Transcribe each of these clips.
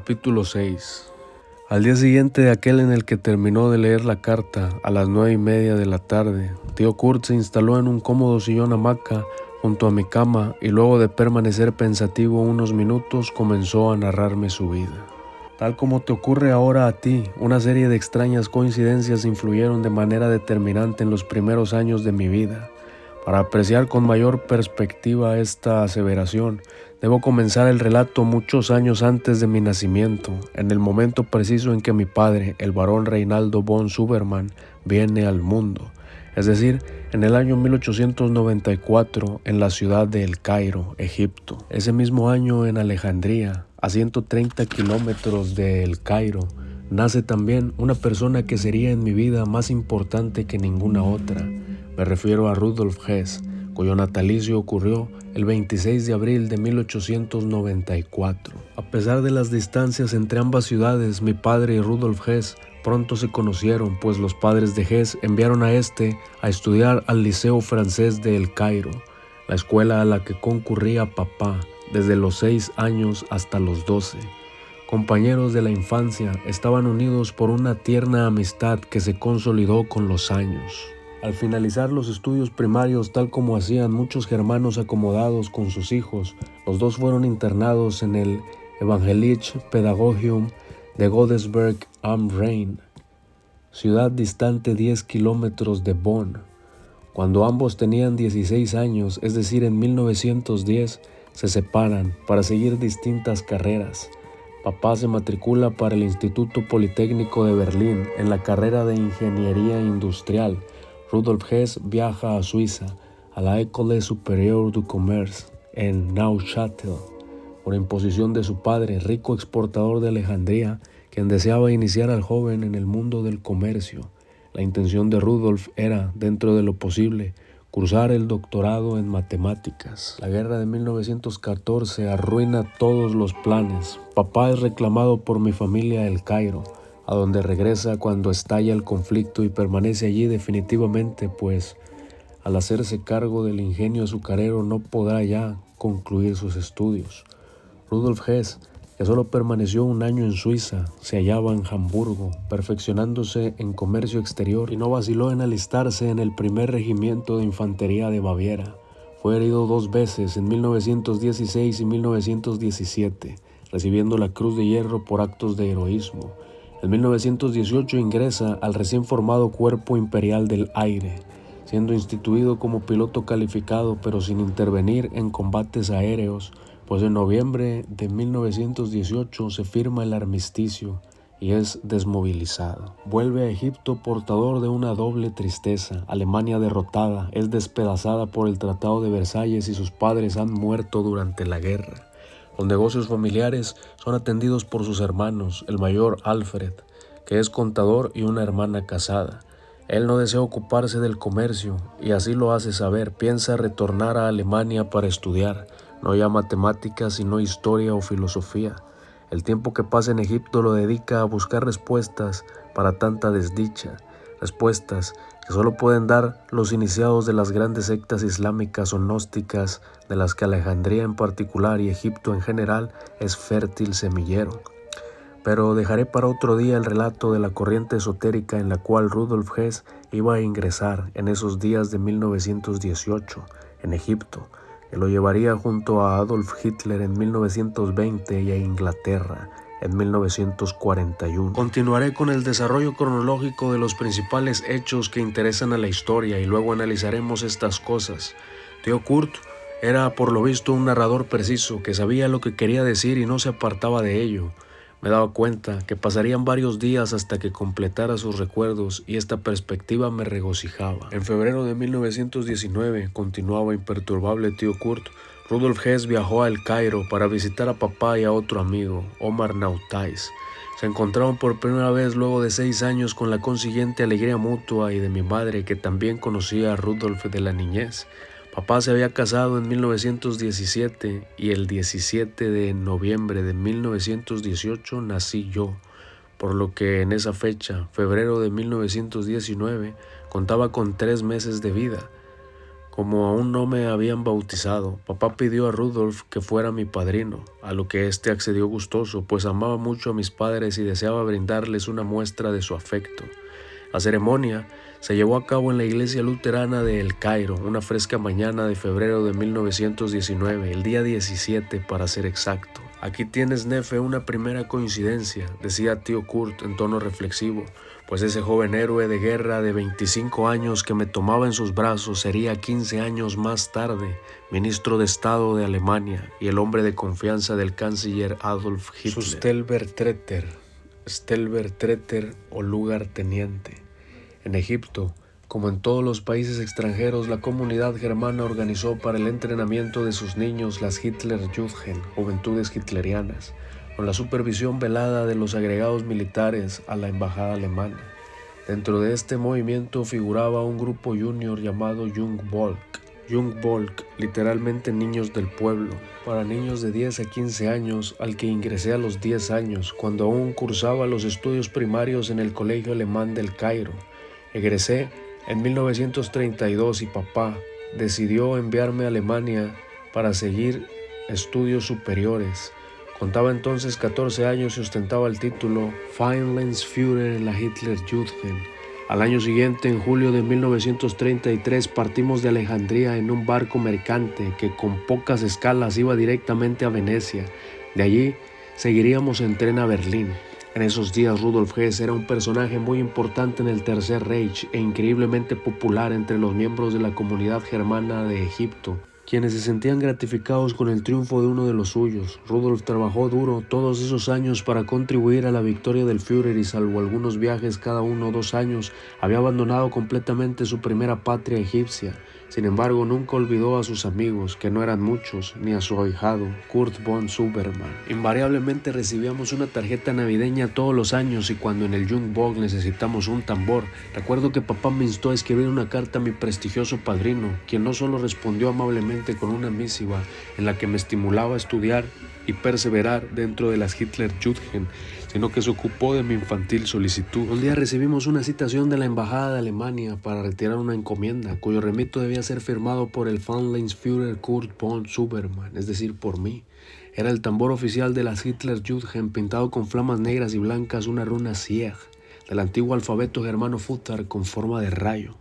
Capítulo 6. Al día siguiente de aquel en el que terminó de leer la carta, a las 9:30 de la tarde, tío Kurt se instaló en un cómodo sillón hamaca junto a mi cama y luego de permanecer pensativo unos minutos comenzó a narrarme su vida. Tal como te ocurre ahora a ti, una serie de extrañas coincidencias influyeron de manera determinante en los primeros años de mi vida. Para apreciar con mayor perspectiva esta aseveración, debo comenzar el relato muchos años antes de mi nacimiento, en el momento preciso en que mi padre, el barón Reinaldo von Suberman, viene al mundo, es decir, en el año 1894 en la ciudad de El Cairo, Egipto. Ese mismo año en Alejandría, a 130 kilómetros de El Cairo, nace también una persona que sería en mi vida más importante que ninguna otra. Me refiero a Rudolf Hess, cuyo natalicio ocurrió el 26 de abril de 1894. A pesar de las distancias entre ambas ciudades, mi padre y Rudolf Hess pronto se conocieron, pues los padres de Hess enviaron a este a estudiar al Liceo Francés de El Cairo, la escuela a la que concurría papá desde los 6 años hasta los 12. Compañeros de la infancia, estaban unidos por una tierna amistad que se consolidó con los años. Al finalizar los estudios primarios, tal como hacían muchos germanos acomodados con sus hijos, los dos fueron internados en el Evangelische Pädagogium de Godesberg am Rhein, ciudad distante 10 kilómetros de Bonn. Cuando ambos tenían 16 años, es decir, en 1910, se separan para seguir distintas carreras. Papá se matricula para el Instituto Politécnico de Berlín en la carrera de Ingeniería Industrial. Rudolf Hess viaja a Suiza, a la École Supérieure du Commerce en Neuchâtel, por imposición de su padre, rico exportador de Alejandría, quien deseaba iniciar al joven en el mundo del comercio. La intención de Rudolf era, dentro de lo posible, cursar el doctorado en matemáticas. La guerra de 1914 arruina todos los planes. Papá es reclamado por mi familia El Cairo, a donde regresa cuando estalla el conflicto y permanece allí definitivamente, pues al hacerse cargo del ingenio azucarero no podrá ya concluir sus estudios. Rudolf Hess, que solo permaneció un año en Suiza, se hallaba en Hamburgo, perfeccionándose en comercio exterior y no vaciló en alistarse en el primer regimiento de infantería de Baviera. Fue herido 2 veces, en 1916 y 1917, recibiendo la Cruz de Hierro por actos de heroísmo. En 1918 ingresa al recién formado Cuerpo Imperial del Aire, siendo instituido como piloto calificado pero sin intervenir en combates aéreos, pues en noviembre de 1918 se firma el armisticio y es desmovilizado. Vuelve a Egipto portador de una doble tristeza. Alemania derrotada, es despedazada por el Tratado de Versalles y sus padres han muerto durante la guerra. Los negocios familiares son atendidos por sus hermanos, el mayor Alfred, que es contador, y una hermana casada. Él no desea ocuparse del comercio y así lo hace saber. Piensa retornar a Alemania para estudiar, no ya matemáticas, sino historia o filosofía. El tiempo que pasa en Egipto lo dedica a buscar respuestas para tanta desdicha, respuestas que solo pueden dar los iniciados de las grandes sectas islámicas o gnósticas, de las que Alejandría en particular y Egipto en general es fértil semillero. Pero dejaré para otro día el relato de la corriente esotérica en la cual Rudolf Hess iba a ingresar en esos días de 1918 en Egipto, que lo llevaría junto a Adolf Hitler en 1920 y a Inglaterra en 1941. Continuaré con el desarrollo cronológico de los principales hechos que interesan a la historia y luego analizaremos estas cosas. Tío Kurt era por lo visto un narrador preciso que sabía lo que quería decir y no se apartaba de ello. Me daba cuenta que pasarían varios días hasta que completara sus recuerdos y esta perspectiva me regocijaba. En febrero de 1919, continuaba imperturbable tío Kurt, Rudolf Hess viajó a El Cairo para visitar a papá y a otro amigo, Omar Nautais. Se encontraron por primera vez luego de 6 años con la consiguiente alegría mutua y de mi madre, que también conocía a Rudolf de la niñez. Papá se había casado en 1917 y el 17 de noviembre de 1918 nací yo, por lo que en esa fecha, febrero de 1919, contaba con 3 meses de vida. Como aún no me habían bautizado, papá pidió a Rudolf que fuera mi padrino, a lo que éste accedió gustoso, pues amaba mucho a mis padres y deseaba brindarles una muestra de su afecto. La ceremonia se llevó a cabo en la iglesia luterana de El Cairo, una fresca mañana de febrero de 1919, el día 17 para ser exacto. Aquí tienes, Nefe, una primera coincidencia, decía tío Kurt en tono reflexivo, pues ese joven héroe de guerra de 25 años que me tomaba en sus brazos sería 15 años más tarde ministro de Estado de Alemania y el hombre de confianza del canciller Adolf Hitler. Su Stellvertreter o lugarteniente. En Egipto, como en todos los países extranjeros, la comunidad germana organizó para el entrenamiento de sus niños las Hitlerjugend, juventudes hitlerianas, con la supervisión velada de los agregados militares a la embajada alemana. Dentro de este movimiento figuraba un grupo junior llamado Jungvolk. Jungvolk, literalmente niños del pueblo, para niños de 10 a 15 años, al que ingresé a los 10 años, cuando aún cursaba los estudios primarios en el Colegio Alemán del Cairo. Egresé en 1932 y papá decidió enviarme a Alemania para seguir estudios superiores. Contaba entonces 14 años y ostentaba el título Feinlenzführer en la Hitlerjugend. Al año siguiente, en julio de 1933, partimos de Alejandría en un barco mercante que con pocas escalas iba directamente a Venecia. De allí seguiríamos en tren a Berlín. En esos días Rudolf Hess era un personaje muy importante en el Tercer Reich e increíblemente popular entre los miembros de la comunidad germana de Egipto, quienes se sentían gratificados con el triunfo de uno de los suyos. Rudolf trabajó duro todos esos años para contribuir a la victoria del Führer y, salvo algunos viajes cada 1 o 2 años, había abandonado completamente su primera patria egipcia. Sin embargo, nunca olvidó a sus amigos, que no eran muchos, ni a su ahijado, Kurt von Zuberman. Invariablemente recibíamos una tarjeta navideña todos los años y cuando en el Jungvolk necesitamos un tambor, recuerdo que papá me instó a escribir una carta a mi prestigioso padrino, quien no solo respondió amablemente con una misiva en la que me estimulaba a estudiar y perseverar dentro de las Hitlerjugend, sino que se ocupó de mi infantil solicitud. Un día recibimos una citación de la embajada de Alemania para retirar una encomienda, cuyo remito debía ser firmado por el Feinlenzführer Kurt von Zuberman, es decir, por mí. Era el tambor oficial de las Hitlerjugend, pintado con flamas negras y blancas una runa Sieg, del antiguo alfabeto germano Futhar con forma de rayo.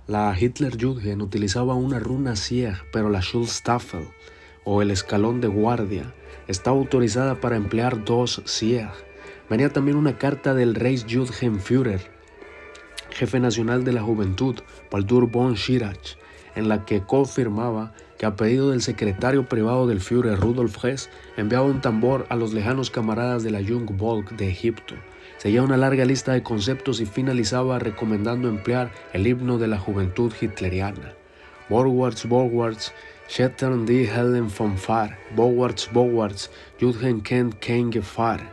La Hitlerjugend utilizaba una runa Sieg, pero la Schutzstaffel, o el escalón de guardia, estaba autorizada para emplear 2 Sieg. Venía también una carta del Reichsjugendführer, jefe nacional de la juventud, Baldur von Schirach, en la que confirmaba que a pedido del secretario privado del Führer Rudolf Hess enviaba un tambor a los lejanos camaradas de la Jungvolk de Egipto. Seguía una larga lista de conceptos y finalizaba recomendando emplear el himno de la juventud hitleriana. Vorwärts, vorwärts, Schettern die Hellen vom Fahr, vorwärts, vorwärts, Jugend kennt kein Gefahr.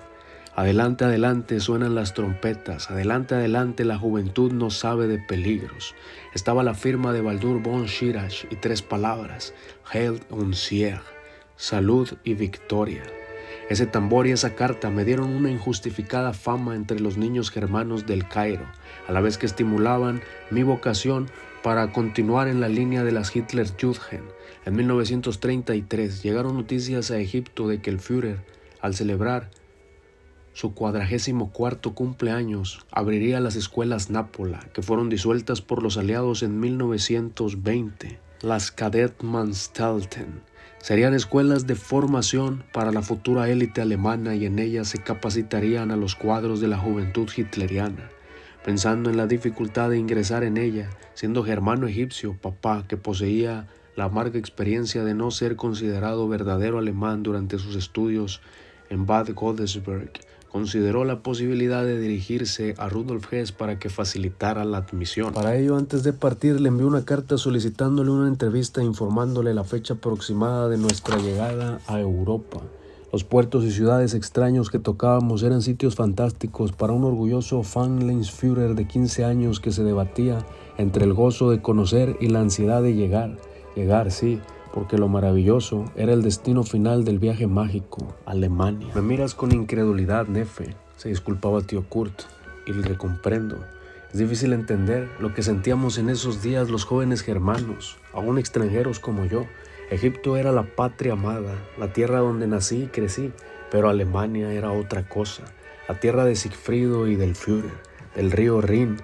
Adelante, adelante suenan las trompetas, adelante, adelante la juventud no sabe de peligros. Estaba la firma de Baldur von Schirach y 3 palabras, Heil und Sieg, salud y victoria. Ese tambor y esa carta me dieron una injustificada fama entre los niños germanos del Cairo, a la vez que estimulaban mi vocación para continuar en la línea de las Hitlerjugend. En 1933 llegaron noticias a Egipto de que el Führer, al celebrar su 44º cumpleaños, abriría las escuelas Nápola, que fueron disueltas por los aliados en 1920. Las Kadettmanstalten serían escuelas de formación para la futura élite alemana y en ellas se capacitarían a los cuadros de la juventud hitleriana. Pensando en la dificultad de ingresar en ella, siendo germano egipcio, papá, que poseía la amarga experiencia de no ser considerado verdadero alemán durante sus estudios en Bad Godesberg, consideró la posibilidad de dirigirse a Rudolf Hess para que facilitara la admisión. Para ello, antes de partir, le envió una carta solicitándole una entrevista e informándole la fecha aproximada de nuestra llegada a Europa. Los puertos y ciudades extraños que tocábamos eran sitios fantásticos para un orgulloso Feinlenzführer de 15 años que se debatía entre el gozo de conocer y la ansiedad de llegar. Llegar, sí, porque lo maravilloso era el destino final del viaje mágico, Alemania. Me miras con incredulidad, Nefe, se disculpaba tío Kurt, y le comprendo. Es difícil entender lo que sentíamos en esos días los jóvenes germanos, aún extranjeros como yo. Egipto era la patria amada, la tierra donde nací y crecí, pero Alemania era otra cosa, la tierra de Sigfrido y del Führer, del río Rin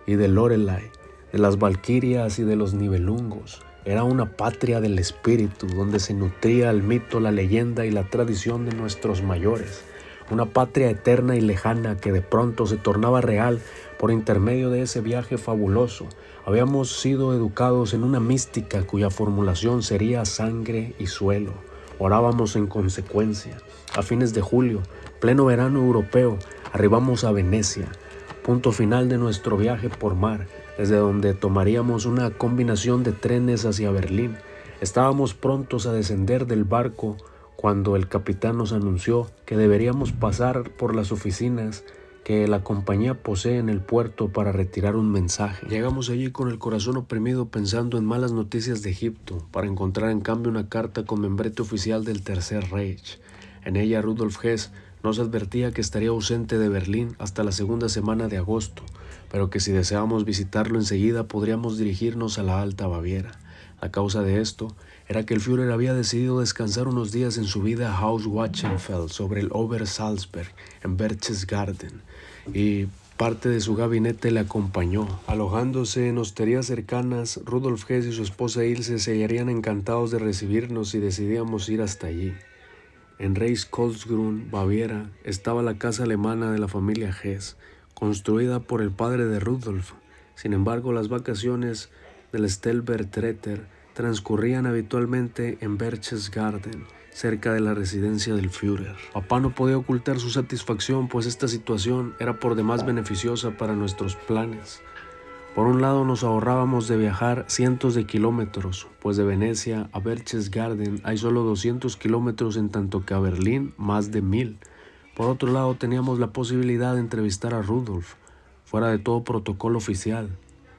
y del Loreley, de las valquirias y de los Nibelungos. Era una patria del espíritu, donde se nutría el mito, la leyenda y la tradición de nuestros mayores. Una patria eterna y lejana que de pronto se tornaba real por intermedio de ese viaje fabuloso. Habíamos sido educados en una mística cuya formulación sería sangre y suelo. Orábamos en consecuencia. A fines de julio, pleno verano europeo, arribamos a Venecia, punto final de nuestro viaje por mar, desde donde tomaríamos una combinación de trenes hacia Berlín. Estábamos prontos a descender del barco cuando el capitán nos anunció que deberíamos pasar por las oficinas que la compañía posee en el puerto para retirar un mensaje. Llegamos allí con el corazón oprimido pensando en malas noticias de Egipto, para encontrar en cambio una carta con membrete oficial del Tercer Reich. En ella Rudolf Hess nos advertía que estaría ausente de Berlín hasta la segunda semana de agosto, pero que si deseábamos visitarlo enseguida podríamos dirigirnos a la Alta Baviera. La causa de esto era que el Führer había decidido descansar unos días en su vida a Haus Wachenfeld sobre el Obersalzberg en Berchtesgaden, y parte de su gabinete le acompañó. Alojándose en hosterías cercanas, Rudolf Hess y su esposa Ilse se hallarían encantados de recibirnos y decidíamos ir hasta allí. En Reichskolsgrün, Baviera, estaba la casa alemana de la familia Hess, construida por el padre de Rudolf. Sin embargo, las vacaciones del Stellvertreter transcurrían habitualmente en Berchtesgaden, cerca de la residencia del Führer. Papá no podía ocultar su satisfacción, pues esta situación era por demás beneficiosa para nuestros planes. Por un lado, nos ahorrábamos de viajar cientos de kilómetros, pues de Venecia a Berchtesgaden hay solo 200 kilómetros, en tanto que a Berlín más de 1000. Por otro lado, teníamos la posibilidad de entrevistar a Rudolf, fuera de todo protocolo oficial,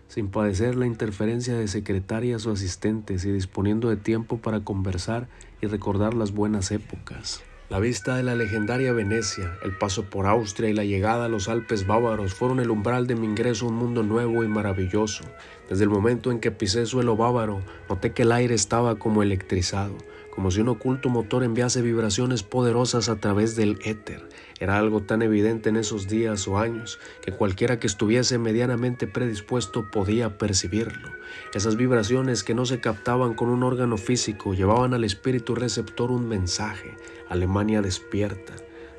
sin padecer la interferencia de secretarias o asistentes y disponiendo de tiempo para conversar y recordar las buenas épocas. La vista de la legendaria Venecia, el paso por Austria y la llegada a los Alpes bávaros fueron el umbral de mi ingreso a un mundo nuevo y maravilloso. Desde el momento en que pisé suelo bávaro, noté que el aire estaba como electrizado, como si un oculto motor enviase vibraciones poderosas a través del éter. Era algo tan evidente en esos días o años que cualquiera que estuviese medianamente predispuesto podía percibirlo. Esas vibraciones, que no se captaban con un órgano físico, llevaban al espíritu receptor un mensaje: Alemania despierta,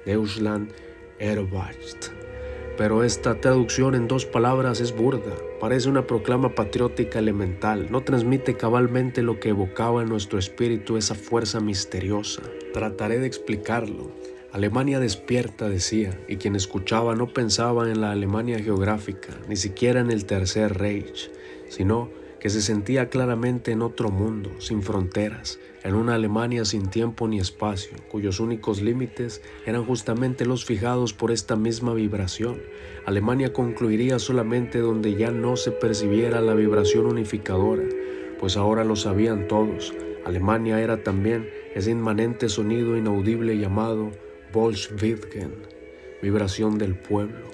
Deutschland erwacht. Pero esta traducción en 2 palabras es burda, parece una proclama patriótica elemental, no transmite cabalmente lo que evocaba en nuestro espíritu esa fuerza misteriosa. Trataré de explicarlo. Alemania despierta, decía, y quien escuchaba no pensaba en la Alemania geográfica, ni siquiera en el Tercer Reich, sino que se sentía claramente en otro mundo, sin fronteras, en una Alemania sin tiempo ni espacio, cuyos únicos límites eran justamente los fijados por esta misma vibración. Alemania concluiría solamente donde ya no se percibiera la vibración unificadora, pues ahora lo sabían todos. Alemania era también ese inmanente sonido inaudible llamado Volkswillen, vibración del pueblo.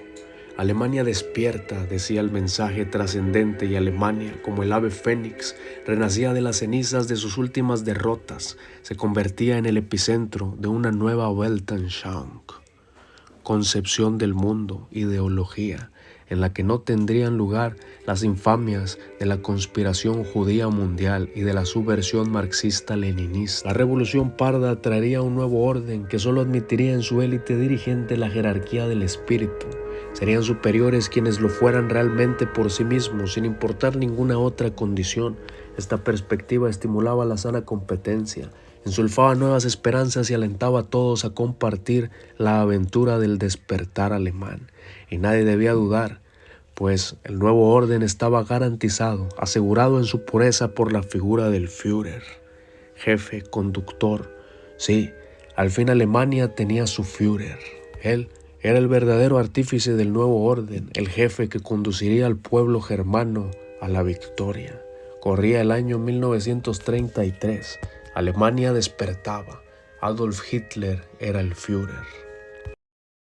Alemania despierta, decía el mensaje trascendente, y Alemania, como el ave fénix, renacía de las cenizas de sus últimas derrotas, se convertía en el epicentro de una nueva Weltanschauung, concepción del mundo, ideología, en la que no tendrían lugar las infamias de la conspiración judía mundial y de la subversión marxista-leninista. La revolución parda traería un nuevo orden que solo admitiría en su élite dirigente la jerarquía del espíritu. Serían superiores quienes lo fueran realmente por sí mismos, sin importar ninguna otra condición. Esta perspectiva estimulaba la sana competencia, insulfaba nuevas esperanzas y alentaba a todos a compartir la aventura del despertar alemán. Y nadie debía dudar, pues el nuevo orden estaba garantizado, asegurado en su pureza por la figura del Führer, jefe, conductor. Sí, al fin Alemania tenía su Führer. Él era el verdadero artífice del nuevo orden, el jefe que conduciría al pueblo germano a la victoria. Corría el año 1933. Alemania despertaba. Adolf Hitler era el Führer.